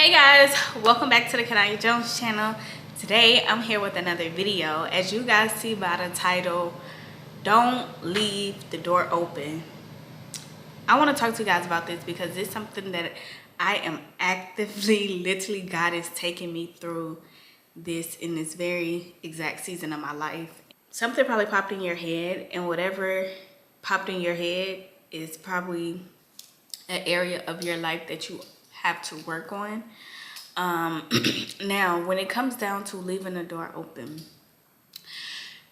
Hey guys, welcome back to the Kanaya Jones channel. Today I'm here with another video. As you guys see by the title, don't leave the door open. I want to talk to you guys about this because it's something that I am actively, literally, God is taking me through this in this very exact season of my life. Something probably popped in your head, and whatever popped in your head is probably an area of your life that you have to work on. Now, when it comes down to leaving the door open,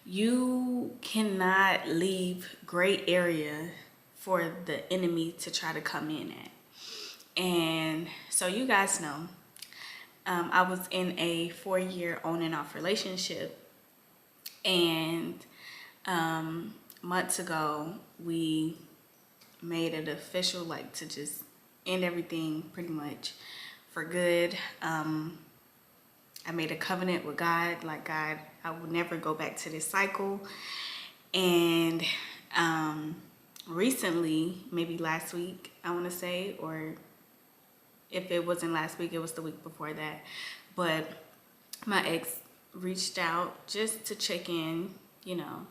you cannot leave gray area for the enemy to try to come in at. And so you guys know, I was in a 4-year on and off relationship, and months ago we made it official, like, to just end everything pretty much for good. I made a covenant with God, like, God, I will never go back to this cycle. And recently, maybe last week, I want to say, or if it wasn't last week, it was the week before that, but my ex reached out just to check in, you know,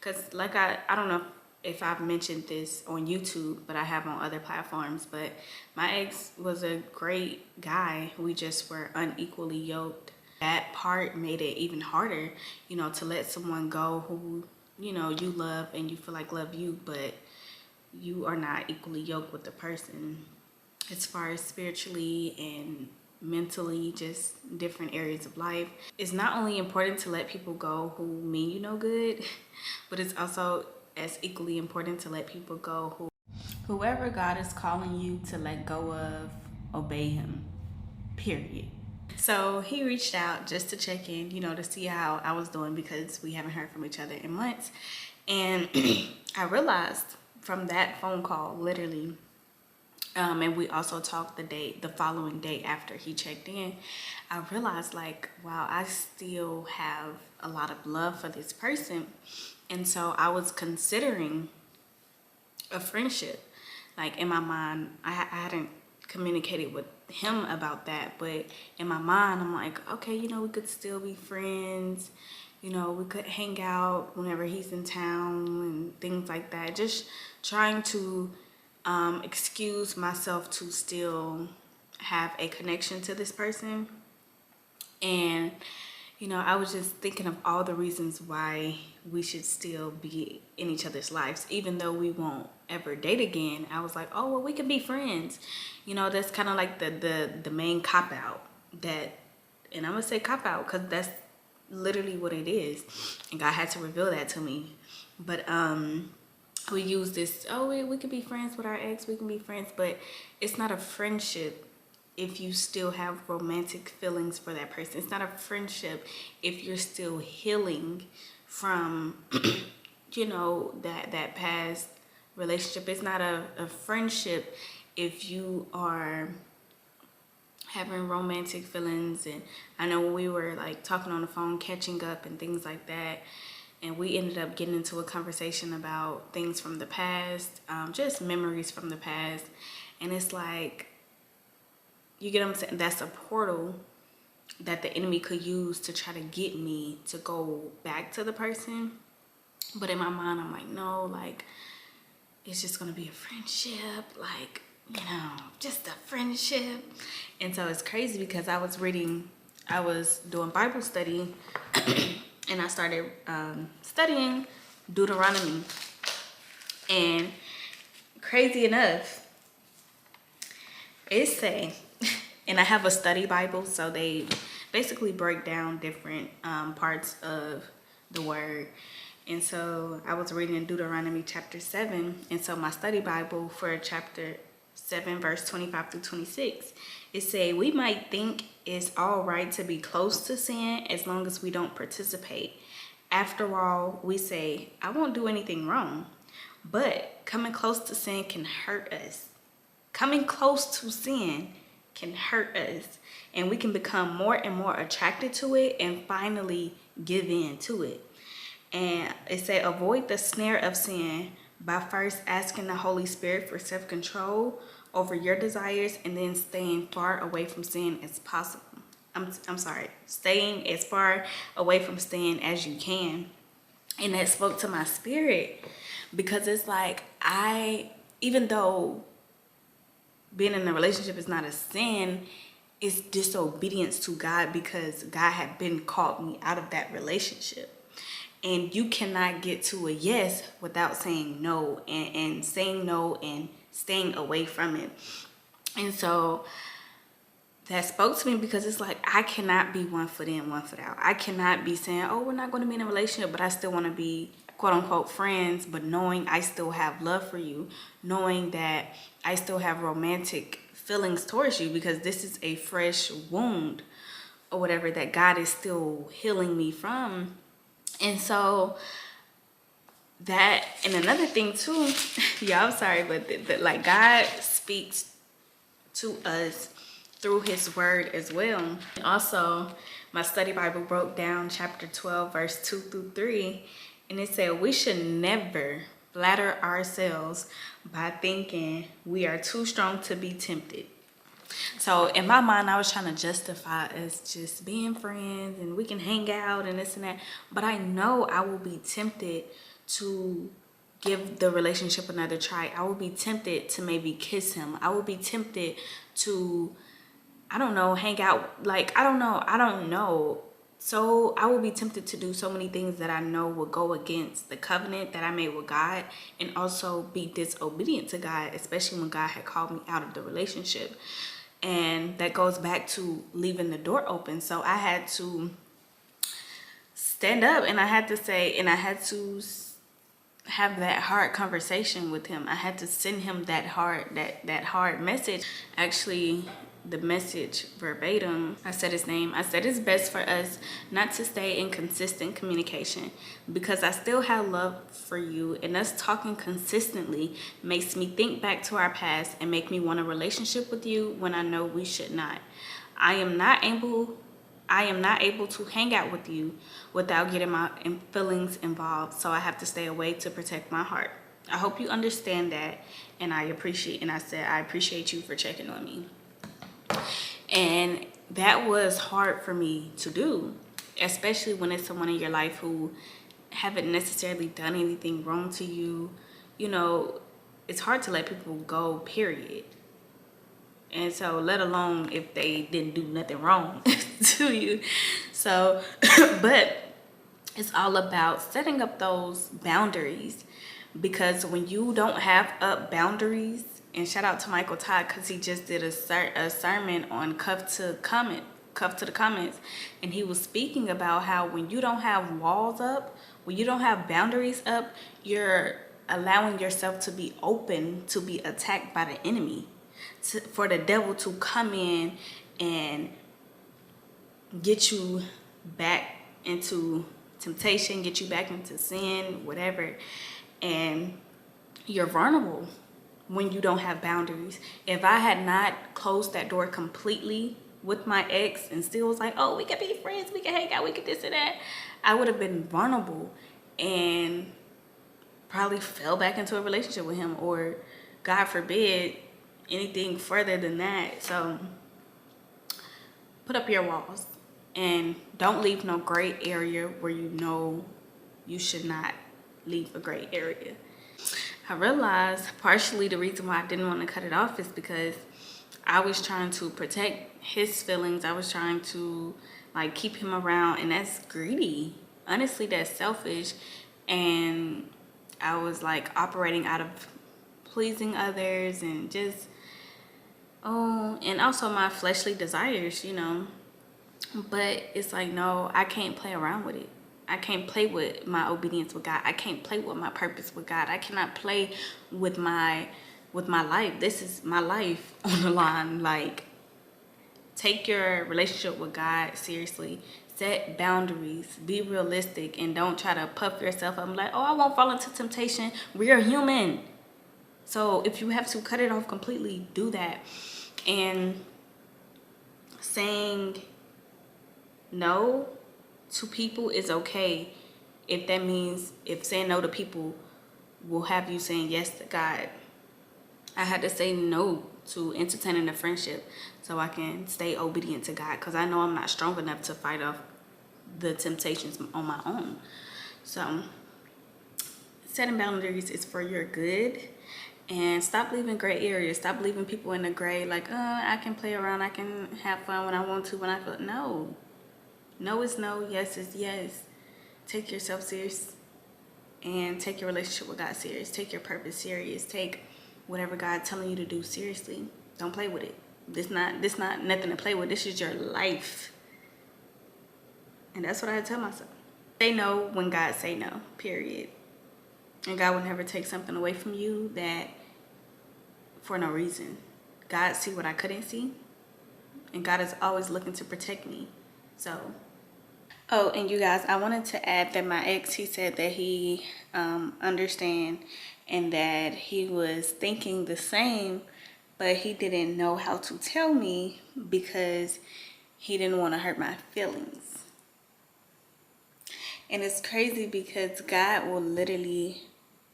because like I don't know if I've mentioned this on YouTube, but I have on other platforms. But my ex was a great guy. We just were unequally yoked. That part made it even harder, you know, to let someone go who, you know, you love and you feel like love you, but you are not equally yoked with the person as far as spiritually and mentally, just different areas of life. It's not only important to let people go who mean you no good, but it's also as equally important to let people go whoever God is calling you to let go of, obey him, period. So he reached out just to check in, you know, to see how I was doing, because we haven't heard from each other in months. And I realized from that phone call, literally, and we also talked the following day after he checked in, I realized, like, wow, I still have a lot of love for this person. And so I was considering a friendship. Like, in my mind, I hadn't communicated with him about that, but in my mind, I'm like, okay, you know, we could still be friends. You know, we could hang out whenever he's in town and things like that. Just trying to excuse myself to still have a connection to this person. And, you know, I was just thinking of all the reasons why we should still be in each other's lives, even though we won't ever date again. I was like, oh, well, we can be friends. You know, that's kind of like the main cop out that, and I'm gonna say cop out because that's literally what it is. And God had to reveal that to me. But we use this, oh, we could be friends with our ex, we can be friends, but it's not a friendship if you still have romantic feelings for that person. It's not a friendship if you're still healing from you know, that past relationship. It's not a friendship if you are having romantic feelings. And I know when we were, like, talking on the phone, catching up and things like that, and we ended up getting into a conversation about things from the past, just memories from the past. And it's like, you get what I'm saying? That's a portal that the enemy could use to try to get me to go back to the person. But in my mind, I'm like, no, like, it's just gonna be a friendship, like, you know, just a friendship. And so it's crazy because I was doing Bible study and I started studying Deuteronomy. And crazy enough, it say, and I have a study Bible, so they basically break down different parts of the word. And so I was reading in Deuteronomy chapter 7. And so my study Bible for chapter 7, verse 25 through 26, it say, we might think it's all right to be close to sin as long as we don't participate. After all, we say, I won't do anything wrong. But coming close to sin can hurt us. Coming close to sin can hurt us. And we can become more and more attracted to it and finally give in to it. And it said, avoid the snare of sin by first asking the Holy Spirit for self-control over your desires, and then staying far away from sin as possible. I'm sorry, staying as far away from sin as you can. And that spoke to my spirit, because it's like, even though being in a relationship is not a sin, it's disobedience to God, because God had been called me out of that relationship. And you cannot get to a yes without saying no, and saying no and staying away from it. And so that spoke to me, because it's like, I cannot be 1 foot in, 1 foot out. I cannot be saying, oh, we're not going to be in a relationship, but I still want to be quote unquote friends, but knowing I still have love for you, knowing that I still have romantic feelings towards you, because this is a fresh wound or whatever that God is still healing me from. And so that, and another thing too, yeah, I'm sorry, but like, God speaks to us through his word as well. Also, my study Bible broke down chapter 12, verse 2-3, and it said, we should never flatter ourselves by thinking we are too strong to be tempted. So in my mind, I was trying to justify us just being friends and we can hang out and this and that, but I know I will be tempted to give the relationship another try. I will be tempted to maybe kiss him. I will be tempted to, I don't know, hang out. Like, I don't know. So I will be tempted to do so many things that I know will go against the covenant that I made with God, and also be disobedient to God, especially when God had called me out of the relationship. And that goes back to leaving the door open. So I had to stand up, and I had to say, and I had to have that hard conversation with him. I had to send him that hard message. Actually, the message verbatim, I said his name. I said, it's best for us not to stay in consistent communication, because I still have love for you, and us talking consistently makes me think back to our past and make me want a relationship with you when I know we should not. I am not able to hang out with you without getting my feelings involved, so I have to stay away to protect my heart. I hope you understand that, and I appreciate you for checking on me. And that was hard for me to do, especially when it's someone in your life who haven't necessarily done anything wrong to you. You know, it's hard to let people go, period. And so, let alone if they didn't do nothing wrong to you. So, but it's all about setting up those boundaries, because when you don't have up boundaries, and shout out to Michael Todd, because he just did a sermon on Cuff to the Comments, and he was speaking about how when you don't have walls up, when you don't have boundaries up, you're allowing yourself to be open to be attacked by the enemy, for the devil to come in and get you back into temptation, get you back into sin, whatever. And you're vulnerable when you don't have boundaries. If I had not closed that door completely with my ex and still was like, oh, we can be friends, we can hang out, we can this and that, I would have been vulnerable and probably fell back into a relationship with him, or God forbid, anything further than that. So put up your walls, and don't leave no gray area where you know you should not leave a gray area. I realized partially the reason why I didn't want to cut it off is because I was trying to protect his feelings. I was trying to like keep him around, and that's greedy. Honestly, that's selfish. And I was like operating out of pleasing others and just, and also my fleshly desires, you know. But it's like, no, I can't play around with it. I can't play with my obedience with God. I can't play with my purpose with God. I cannot play with my life. This is my life on the line. Like, take your relationship with God seriously. Set boundaries. Be realistic, and don't try to puff yourself up. I'm like, oh, I won't fall into temptation. We are human. So if you have to cut it off completely, do that. And saying no to people is okay, if that means, if saying no to people will have you saying yes to God. I had to say no to entertaining a friendship so I can stay obedient to God, because I know I'm not strong enough to fight off the temptations on my own. So setting boundaries is for your good, and stop leaving gray areas. Stop leaving people in the gray, like, I can play around, I can have fun when I want to, when I feel. No. No is no, yes is yes. Take yourself serious and take your relationship with God serious. Take your purpose serious. Take whatever God's telling you to do seriously. Don't play with it. This not nothing to play with. This is your life. And that's what I tell myself. Say no when God say no, period. And God will never take something away from you that for no reason. God see what I couldn't see. And God is always looking to protect me. So, oh, and you guys, I wanted to add that my ex, he said that he understand and that he was thinking the same, but he didn't know how to tell me because he didn't want to hurt my feelings. And it's crazy because God will literally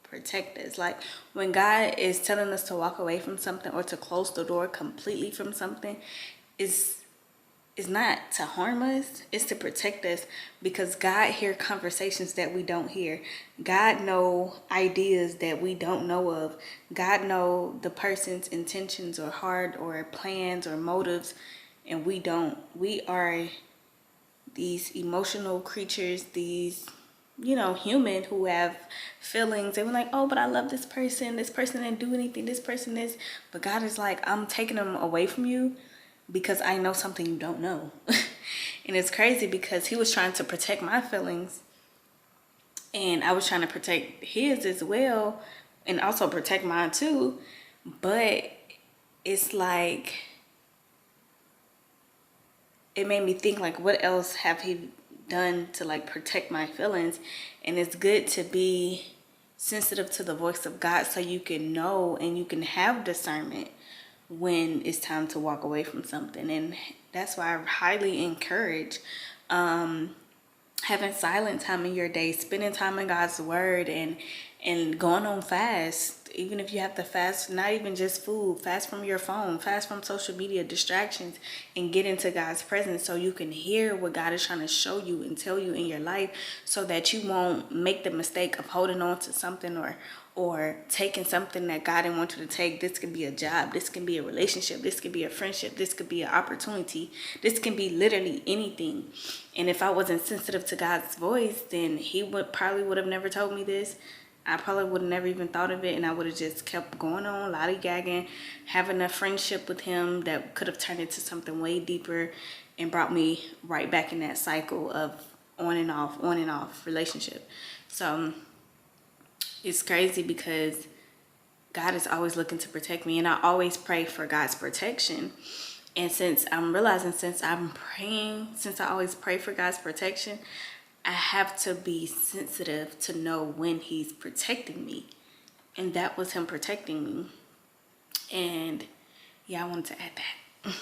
protect us. Like, when God is telling us to walk away from something or to close the door completely from something, is not to harm us, it's to protect us, because God hear conversations that we don't hear. God know ideas that we don't know of. God know the person's intentions or heart or plans or motives, and we don't. We are these emotional creatures, these, human, who have feelings. And we're like, oh, but I love this person didn't do anything, this person is. But God is like, I'm taking them away from you because I know something you don't know. And it's crazy because he was trying to protect my feelings, and I was trying to protect his as well, and also protect mine too. But it's like, it made me think, like, what else have he done to, like, protect my feelings? And it's good to be sensitive to the voice of God so you can know and you can have discernment when it's time to walk away from something. And that's why I highly encourage having silent time in your day, spending time in God's word, and going on fast. Even if you have to fast, not even just food, fast from your phone, fast from social media distractions, and get into God's presence so you can hear what God is trying to show you and tell you in your life, so that you won't make the mistake of holding on to something or taking something that God didn't want you to take. This could be a job, this can be a relationship, this could be a friendship, this could be an opportunity, this can be literally anything. And if I wasn't sensitive to God's voice, then he would have never told me this. I probably would have never even thought of it, and I would have just kept going on, lollygagging, having a friendship with him that could have turned into something way deeper and brought me right back in that cycle of on and off relationship. So it's crazy because God is always looking to protect me, and I always pray for God's protection. And since I'm realizing, since I always pray for God's protection, I have to be sensitive to know when he's protecting me. And that was him protecting me. And yeah, I wanted to add that.